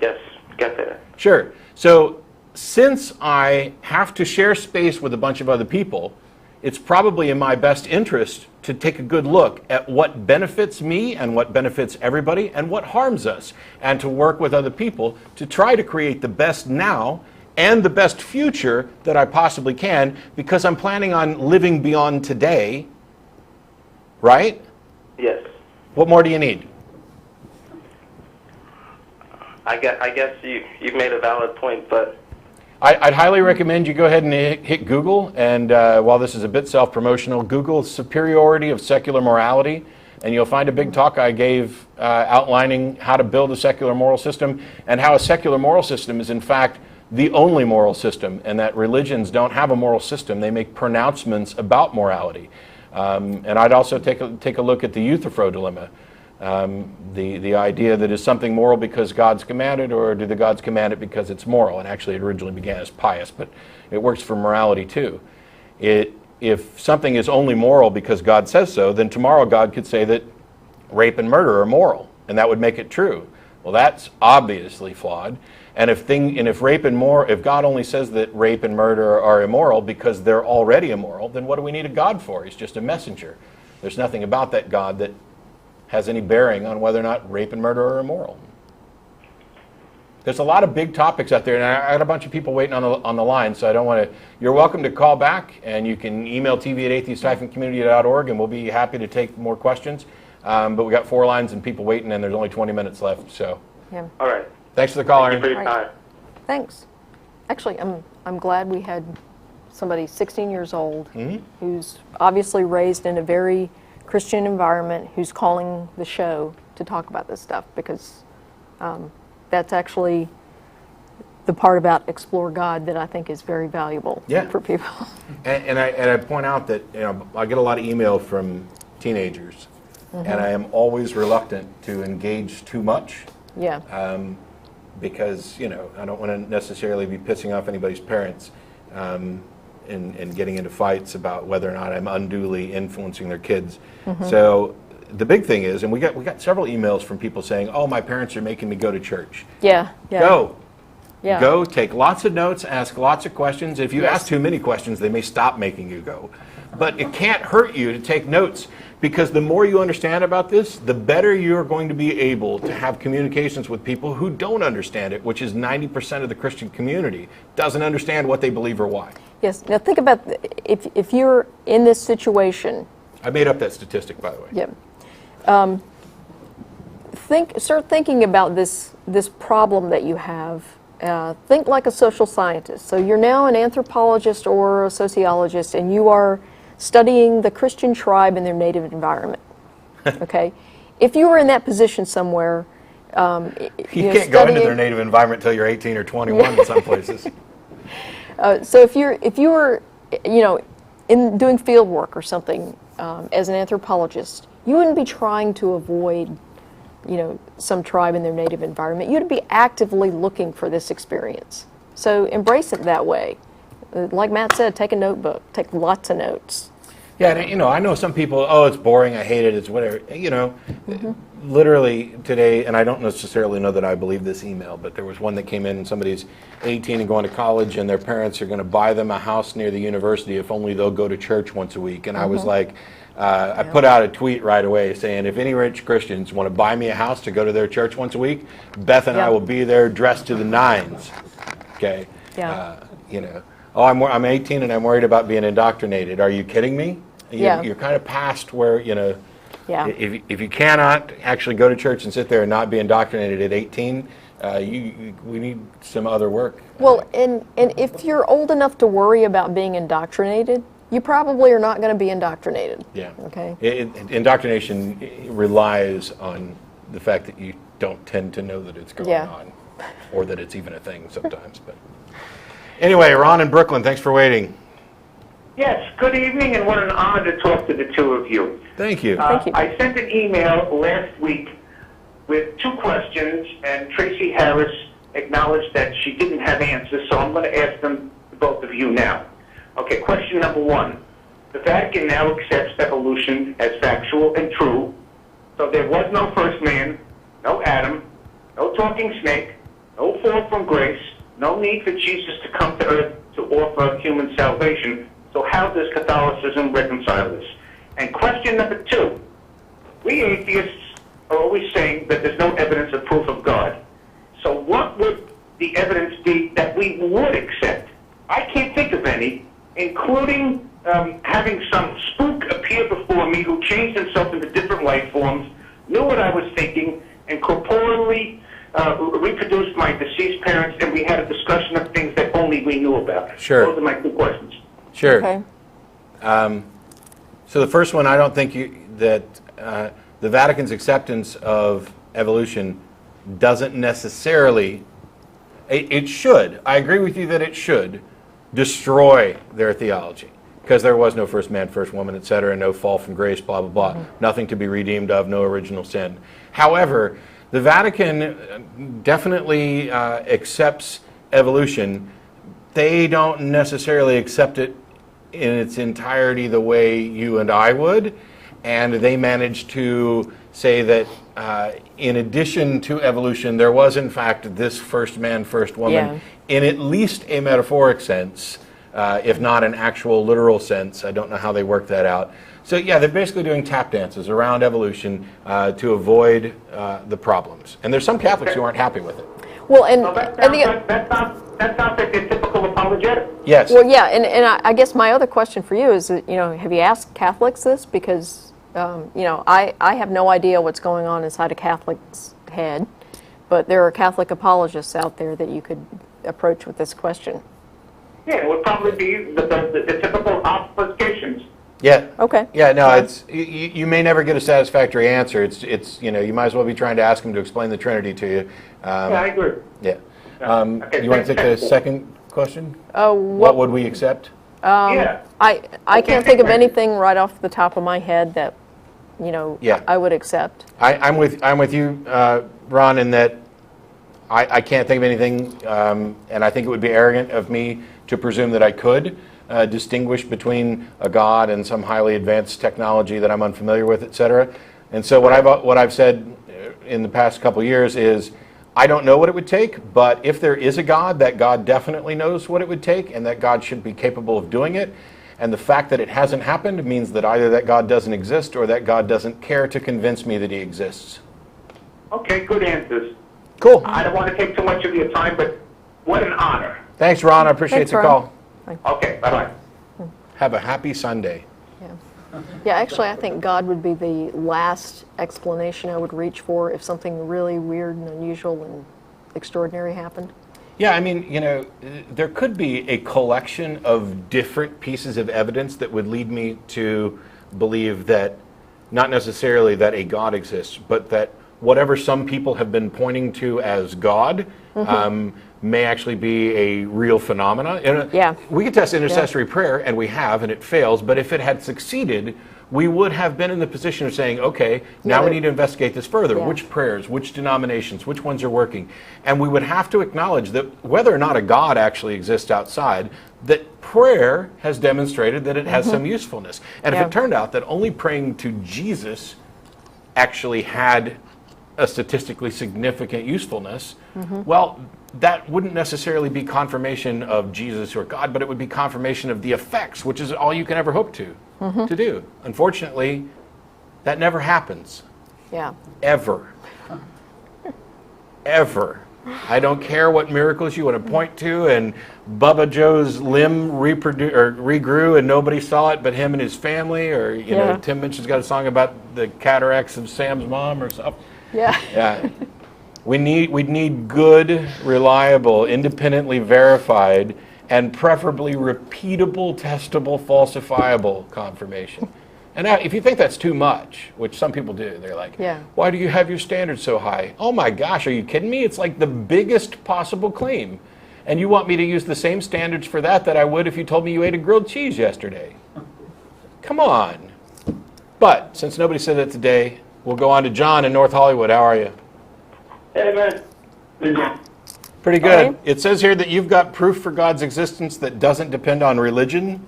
Yes, get there. Sure. So since I have to share space with a bunch of other people, it's probably in my best interest to take a good look at what benefits me and what benefits everybody and what harms us, and to work with other people to try to create the best now and the best future that I possibly can, because I'm planning on living beyond today, right? Yes. What more do you need? I guess you've made a valid point, but... I'd highly recommend you go ahead and hit Google, and while this is a bit self-promotional, Google superiority of secular morality, and you'll find a big talk I gave outlining how to build a secular moral system, and how a secular moral system is in fact the only moral system, and that religions don't have a moral system. They make pronouncements about morality. And I'd also take a look at the Euthyphro dilemma. The idea that is something moral because God's commanded, or do the gods command it because it's moral? And actually it originally began as pious, but it works for morality too. If something is only moral because God says so, then tomorrow God could say that rape and murder are moral, and that would make it true. Well, that's obviously flawed. And if rape and if God only says that rape and murder are immoral because they're already immoral, then what do we need a God for? He's just a messenger. There's nothing about that God that has any bearing on whether or not rape and murder are immoral. There's a lot of big topics out there, and I got a bunch of people waiting on the line, so I don't want to... You're welcome to call back, and you can email tv@atheist-community.org, and we'll be happy to take more questions. But we got 4 lines and people waiting, and there's only 20 minutes left, so... Yeah. All right. Thanks for the call, Thank you for Aaron. your time. Thanks. Actually, I'm glad we had somebody 16 years old who's obviously raised in a very Christian environment who's calling the show to talk about this stuff, because that's actually the part about Explore God that I think is very valuable for people. And I point out that I get a lot of email from teenagers, and I am always reluctant to engage too much. Yeah. Because I don't want to necessarily be pissing off anybody's parents and getting into fights about whether or not I'm unduly influencing their kids. So the big thing is, and we got several emails from people saying, "Oh, my parents are making me go to church." Yeah. Go. Yeah. Go, take lots of notes, ask lots of questions. If you ask too many questions, they may stop making you go. But it can't hurt you to take notes, because the more you understand about this, the better you're going to be able to have communications with people who don't understand it, which is 90% of the Christian community doesn't understand what they believe or why. Yes. Now think about if you're in this situation. I made up that statistic, by the way. Yeah. Start thinking about this problem that you have think like a social scientist. So you're now an anthropologist or a sociologist, and you are studying the Christian tribe in their native environment. Okay? If you were in that position somewhere, you can't go into their native environment until you're 18 or 21 in some places. So if you were, in doing field work or something as an anthropologist, you wouldn't be trying to avoid, some tribe in their native environment. You'd be actively looking for this experience. So embrace it that way. Like Matt said, take a notebook, take lots of notes. Yeah, I know some people, oh, it's boring, I hate it, it's whatever. Literally today, and I don't necessarily know that I believe this email, but there was one that came in, and somebody's 18 and going to college, and their parents are going to buy them a house near the university if only they'll go to church once a week. And I was like, I put out a tweet right away saying, if any rich Christians want to buy me a house to go to their church once a week, Beth and I will be there dressed to the nines. Okay? Yeah. Oh, I'm 18 and I'm worried about being indoctrinated. Are you kidding me? You're kind of past where, if you cannot actually go to church and sit there and not be indoctrinated at 18, we need some other work. Well, and if you're old enough to worry about being indoctrinated, you probably are not going to be indoctrinated. Yeah. Okay. Indoctrination relies on the fact that you don't tend to know that it's going on, or that it's even a thing sometimes. But anyway, Ron in Brooklyn, thanks for waiting. Yes, good evening, and what an honor to talk to the two of you. Thank you. Thank you. I sent an email last week with 2 questions, and Tracy Harris acknowledged that she didn't have answers, so I'm going to ask them to both of you now. Okay, question number 1. The Vatican now accepts evolution as factual and true, so there was no first man, no Adam, no talking snake, no fall from grace, no need for Jesus to come to earth to offer human salvation. So how does Catholicism reconcile this? And question number 2, we atheists are always saying that there's no evidence or proof of God. So what would the evidence be that we would accept? I can't think of any, including having some spook appear before me who changed himself into different life forms, knew what I was thinking, and corporeally reproduced my deceased parents, and we had a discussion of things that only we knew about. Sure. Those are my 2 questions. Sure. Okay. So the first one, I don't think that the Vatican's acceptance of evolution doesn't necessarily, it should, I agree with you that it should destroy their theology, because there was no first man, first woman, etc., no fall from grace, blah, blah, blah, nothing to be redeemed of, no original sin. However, the Vatican definitely accepts evolution. They don't necessarily accept it in its entirety the way you and I would, and they managed to say that in addition to evolution, there was in fact this first man, first woman, in at least a metaphoric sense, if not an actual literal sense. I don't know how they work that out. So yeah, they're basically doing tap dances around evolution to avoid the problems. And there's some Catholics who aren't happy with it. Well, That sounds like a typical apologetic. Yes. Well, yeah, and I guess my other question for you is, have you asked Catholics this? Because, I have no idea what's going on inside a Catholic's head, but there are Catholic apologists out there that you could approach with this question. Yeah, it would probably be the typical obfuscations. Yeah. Okay. Yeah, no, it's you may never get a satisfactory answer. It's you might as well be trying to ask them to explain the Trinity to you. Yeah, I agree. Yeah. Okay, you want to take the second question? What would we accept? Yeah. I can't think of anything right off the top of my head that, I would accept. I'm with you, Ron, in that I can't think of anything, and I think it would be arrogant of me to presume that I could distinguish between a God and some highly advanced technology that I'm unfamiliar with, etc. And so what I've said in the past couple years is, I don't know what it would take, but if there is a God, that God definitely knows what it would take, and that God should be capable of doing it. And the fact that it hasn't happened means that either that God doesn't exist or that God doesn't care to convince me that he exists. Okay, good answers. Cool. I don't want to take too much of your time, but what an honor. Thanks, Ron. I appreciate the call. Okay, bye-bye. Have a happy Sunday. Yeah, actually, I think God would be the last explanation I would reach for if something really weird and unusual and extraordinary happened. Yeah, I mean, there could be a collection of different pieces of evidence that would lead me to believe that not necessarily that a God exists, but that whatever some people have been pointing to as God may actually be a real phenomena. Yeah. We could test intercessory prayer, and we have, and it fails, but if it had succeeded, we would have been in the position of saying, okay, now we need to investigate this further. Yeah. Which prayers, which denominations, which ones are working? And we would have to acknowledge that whether or not a God actually exists outside, that prayer has demonstrated that it has some usefulness. And if it turned out that only praying to Jesus actually had a statistically significant usefulness, well, that wouldn't necessarily be confirmation of Jesus or God, but it would be confirmation of the effects, which is all you can ever hope to do. Unfortunately, that never happens. Yeah. Ever. Ever. I don't care what miracles you want to point to, and Bubba Joe's limb regrew and nobody saw it but him and his family, or you know, Tim Minchin's got a song about the cataracts of Sam's mom or something. Yeah. We need good, reliable, independently verified, and preferably repeatable, testable, falsifiable confirmation. And now, if you think that's too much, which some people do, they're like, why do you have your standards so high? Oh my gosh, are you kidding me? It's like the biggest possible claim. And you want me to use the same standards for that I would if you told me you ate a grilled cheese yesterday. Come on. But since nobody said that today, we'll go on to John in North Hollywood. How are you? Hey, man. Pretty good. It says here that you've got proof for God's existence that doesn't depend on religion.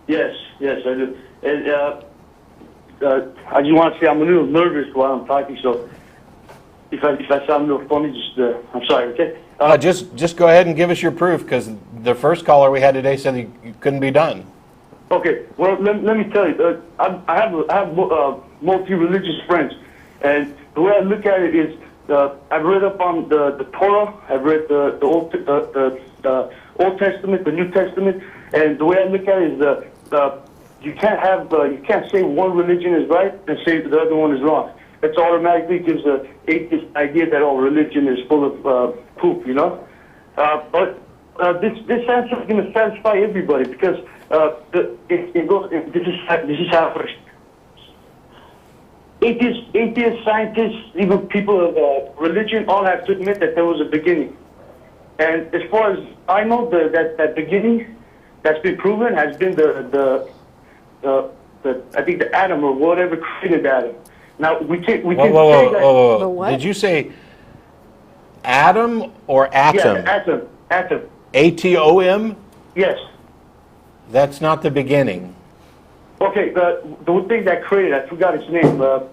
Yes, I do. And I just want to say I'm a little nervous while I'm talking, so if I sound a little funny, just I'm sorry, okay? Just go ahead and give us your proof, because the first caller we had today said you couldn't be done. Okay, well, let me tell you, I have multi-religious friends, and the way I look at it is, I've read up on the Torah, I've read the Old Testament, the New Testament, and the way I look at it is you can't say one religion is right and say the other one is wrong. That automatically gives an atheist idea that all religion is full of poop, you know. But this answer is going to satisfy everybody, because it goes. This is how it works. Atheists, scientists, even people of religion, all have to admit that there was a beginning. And as far as I know, that beginning that's been proven has been I think the atom, or whatever created Adam. Now we can say that. The what? Did you say atom or atom? Yeah, atom. ATOM? Yes. That's not the beginning. Okay, the thing that created, I forgot its name. Let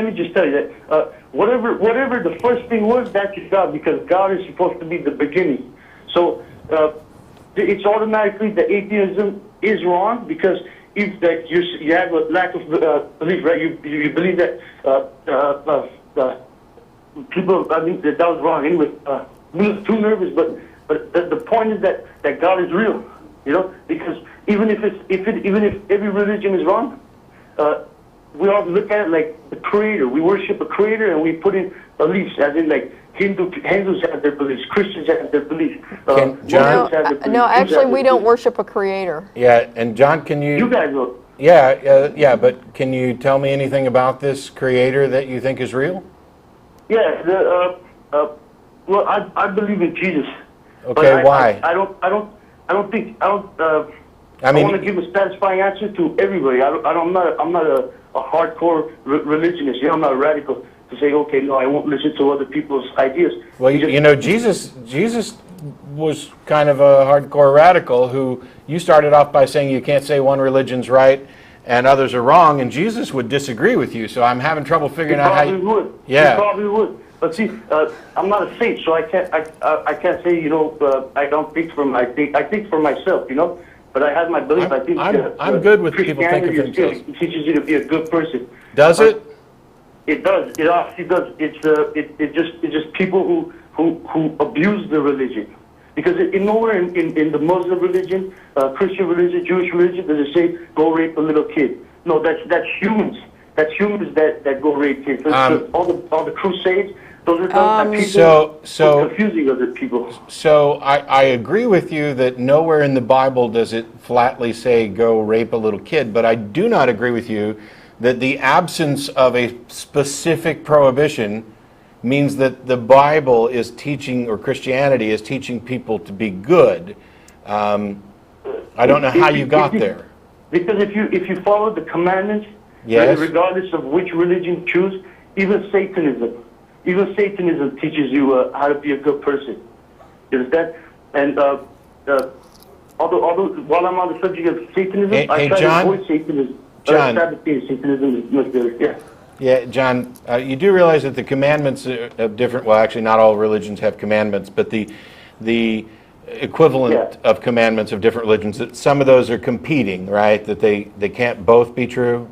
me just tell you that whatever the first thing was, that's God, because God is supposed to be the beginning. So it's automatically the atheism is wrong, because if that you have a lack of belief, right? You believe that people. I mean that was wrong. Anyway, we was too nervous, but the point is that God is real, you know, because even if every religion is wrong, we all look at it like the creator. We worship a creator, and we put in beliefs, as in like Hindus have their beliefs, Christians have their beliefs. John? No, actually, we don't worship a creator. Yeah, and John, can you? You guys will. Yeah, but can you tell me anything about this creator that you think is real? Yeah, well, I believe in Jesus. Okay, why? I mean, I want to give a satisfying answer to everybody. I'm not a hardcore religionist. You know, I'm not a radical to say, okay, no, I won't listen to other people's ideas. Well, you know, Jesus was kind of a hardcore radical who you started off by saying you can't say one religion's right and others are wrong, and Jesus would disagree with you. So I'm having trouble figuring out how you would. Yeah. He probably would. But see, I'm not a saint, so I can't say, you know, I don't think for I think for myself, you know. But I have my belief. I'm good with people thinking for themselves. It teaches you to be a good person. Does it? It does. It obviously does. It's just people who abuse the religion, because nowhere in the Muslim religion, Christian religion, Jewish religion does it say go rape a little kid. No, that's humans. That's humans that go rape kids. All the crusades, Those are people So confusing other people. So I agree with you that nowhere in the Bible does it flatly say go rape a little kid, but I do not agree with you that the absence of a specific prohibition means that the Bible is teaching, or Christianity is teaching people to be good. I don't know how you got there. Because if you follow the commandments, Yes. regardless of which religion you choose, even Satanism teaches you how to be a good person. You understand? And although while I'm on the subject of Satanism, I try John? to avoid Satanism. John. Satanism is much better. Yeah. Yeah, John, you do realize that the commandments of different, well, actually not all religions have commandments, but the equivalent of commandments of different religions, that some of those are competing, right? That they can't both be true?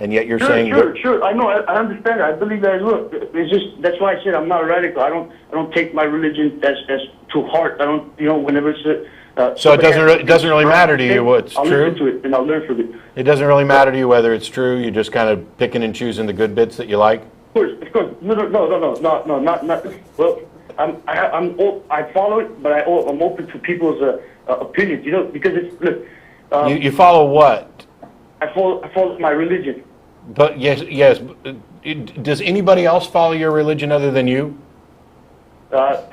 And yet you're saying... Sure. I know. I understand. I believe that as well. It's just, that's why I said I'm not radical. I don't take my religion as to heart. I don't, whenever it's... so it doesn't really matter to you what's I'll true? listen to it and I'll learn from it. It doesn't really matter to you whether it's true? You're just kind of picking and choosing the good bits that you like? Of course. No, not. Well, I follow it, but I'm open to people's opinions. Because it's look. You follow what? I follow my religion. But yes. Does anybody else follow your religion other than you? How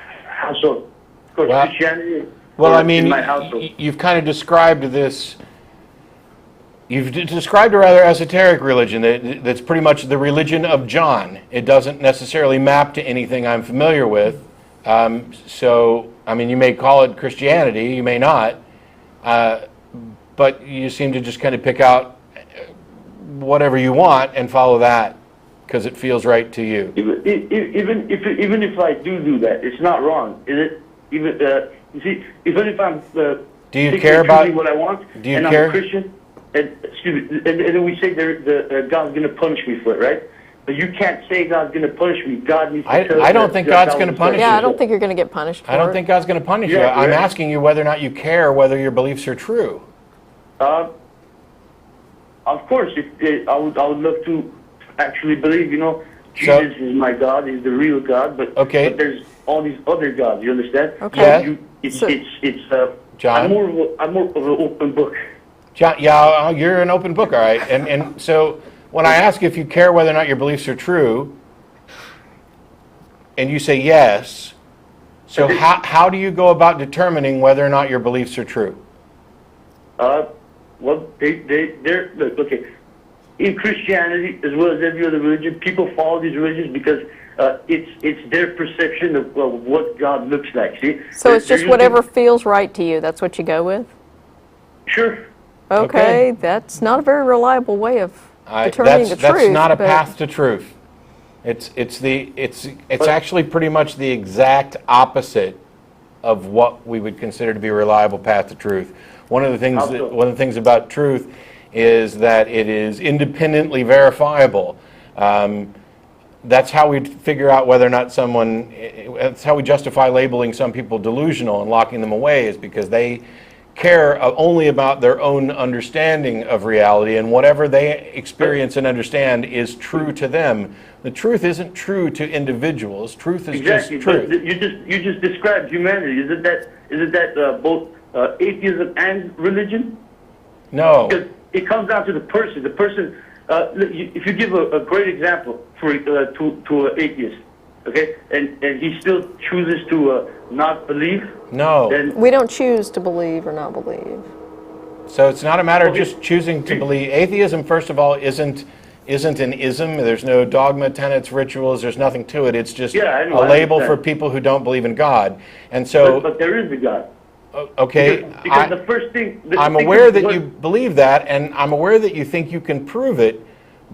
so? Of course, Well, Christianity. Well, I in mean, my household. you've kind of described this. You've described a rather esoteric religion that's pretty much the religion of John. It doesn't necessarily map to anything I'm familiar with. So, I mean, you may call it Christianity, you may not, but you seem to just kind of pick out whatever you want and follow that because it feels right to you. Even if I do that, it's not wrong, is it? You see, even if I'm do you care about what I want, do you and care? I'm a Christian, and then we say God's going to punish me for it, right? But you can't say God's going to punish me. God needs to tell I don't think God's going to punish you. Yeah, I don't think you're going to get punished for it. I don't think God's going to punish you. Yeah, I'm right. asking you whether or not you care whether your beliefs are true. Of course, I would love to actually believe, Jesus is my God, he's the real God, but there's all these other gods, you understand? Okay. So John? I'm more of an open book. John, yeah, you're an open book, all right. And so when I ask if you care whether or not your beliefs are true, and you say yes, so how do you go about determining whether or not your beliefs are true? Well, they're look, okay. In Christianity, as well as every other religion, people follow these religions because it's their perception of what God looks like. See? So it's just whatever feels right to you. That's what you go with? Sure. Okay. That's not a very reliable way of determining the truth. That's not a path to truth. It's actually pretty much the exact opposite of what we would consider to be a reliable path to truth. One of the things about truth is that it is independently verifiable. That's how we figure out whether or not that's how we justify labeling some people delusional and locking them away, is because they care only about their own understanding of reality, and whatever they experience and understand is true to them. The truth isn't true to individuals. Truth is just truth. But you just described humanity. Isn't that both atheism and religion? No. Because it comes down to the person. The person. If you give a great example to an atheist, okay, and he still chooses to not believe. No. Then We don't choose to believe or not believe. So it's not a matter of just choosing to believe. Atheism, first of all, isn't an ism. There's no dogma, tenets, rituals. There's nothing to it. It's just a label for people who don't believe in God. And so, but there is a God. Okay, because the first thing. I'm aware that you believe that, and I'm aware that you think you can prove it,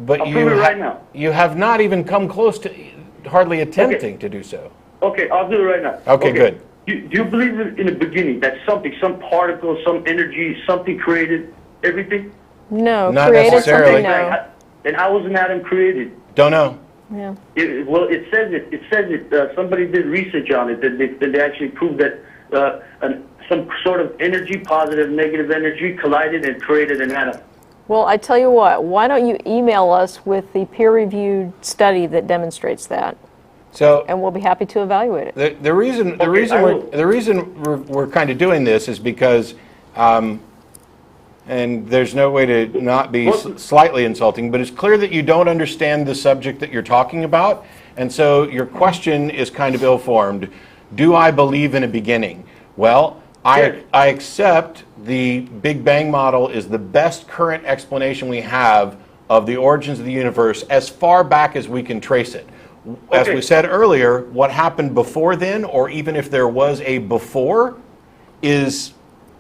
but I'll prove it right now. You have not even come close to hardly attempting to do so. Okay, I'll do it right now. Okay, good. Do you believe in the beginning that some particle, some energy, something created everything? No, Not created necessarily. something, no. And how was an atom created? Don't know. Yeah. It says it. Somebody did research on it. That they actually proved that some sort of energy, positive, negative energy, collided and created an atom. Well, I tell you what, why don't you email us with the peer-reviewed study that demonstrates that? So, and we'll be happy to evaluate it. the reason we're kind of doing this is because, and there's no way to not be slightly insulting, but it's clear that you don't understand the subject that you're talking about, and so your question is kind of ill-formed. Do I believe in a beginning? Well, I accept the Big Bang model is the best current explanation we have of the origins of the universe as far back as we can trace it. As we said earlier, what happened before then, or even if there was a before, is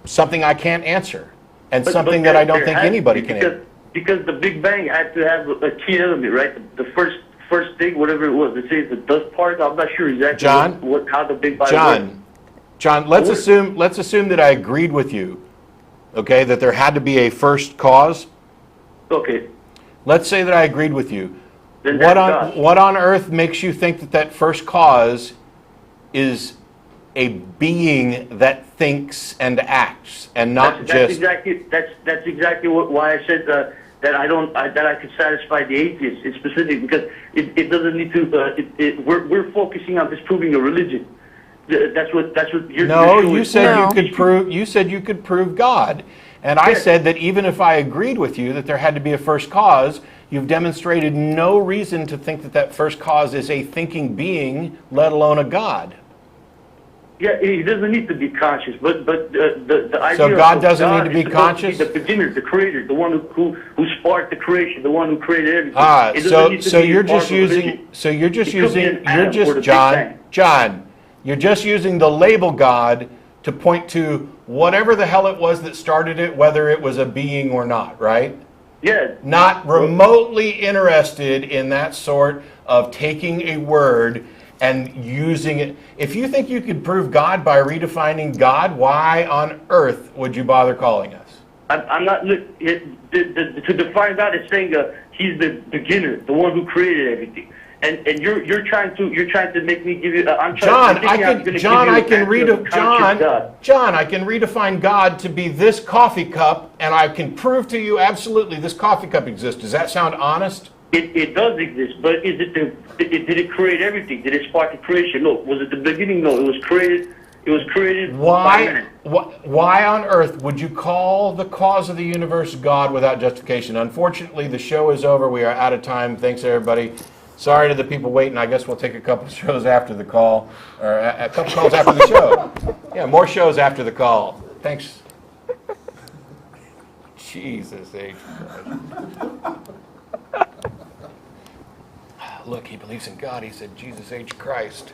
something I can't answer, and something that I don't think anybody can answer. Because the Big Bang had to have a key element, right? The first thing, whatever it was, let's say the dust particle. I'm not sure exactly how the Big Bang works. John, let's assume that I agreed with you, okay, that there had to be a first cause. Okay. Let's say that I agreed with you. Then What on earth makes you think that first cause is a being that thinks and acts, and not that's exactly why I said that I could satisfy the atheist. It's specific because it doesn't need to. We're focusing on disproving a religion. That's what you're. No, you said you could prove. You said you could prove God, and I said that even if I agreed with you that there had to be a first cause, you've demonstrated no reason to think that first cause is a thinking being, let alone a God. Yeah, he doesn't need to be conscious, but the idea. So God doesn't need to be conscious. The beginner, the creator, the one who sparked the creation, the one who created everything. So you're just using. John. You're just using the label God to point to whatever the hell it was that started it, whether it was a being or not, right? Yeah. Not remotely interested in that sort of taking a word and using it. If you think you could prove God by redefining God, why on earth would you bother calling us? I'm not. To define God is saying he's the beginner, the one who created everything. And you're trying to make me give you. John, I can redefine God to be this coffee cup, and I can prove to you absolutely this coffee cup exists. Does that sound honest? It does exist, but did it create everything? Did it spark the creation? No. Was it the beginning? No. It was created. It was created. Why on earth would you call the cause of the universe God without justification? Unfortunately, the show is over. We are out of time. Thanks, everybody. Sorry to the people waiting. I guess we'll take a couple of shows after the call, or a couple calls after the show. Yeah, more shows after the call. Thanks. Jesus H. Christ. Look, he believes in God. He said, Jesus H. Christ.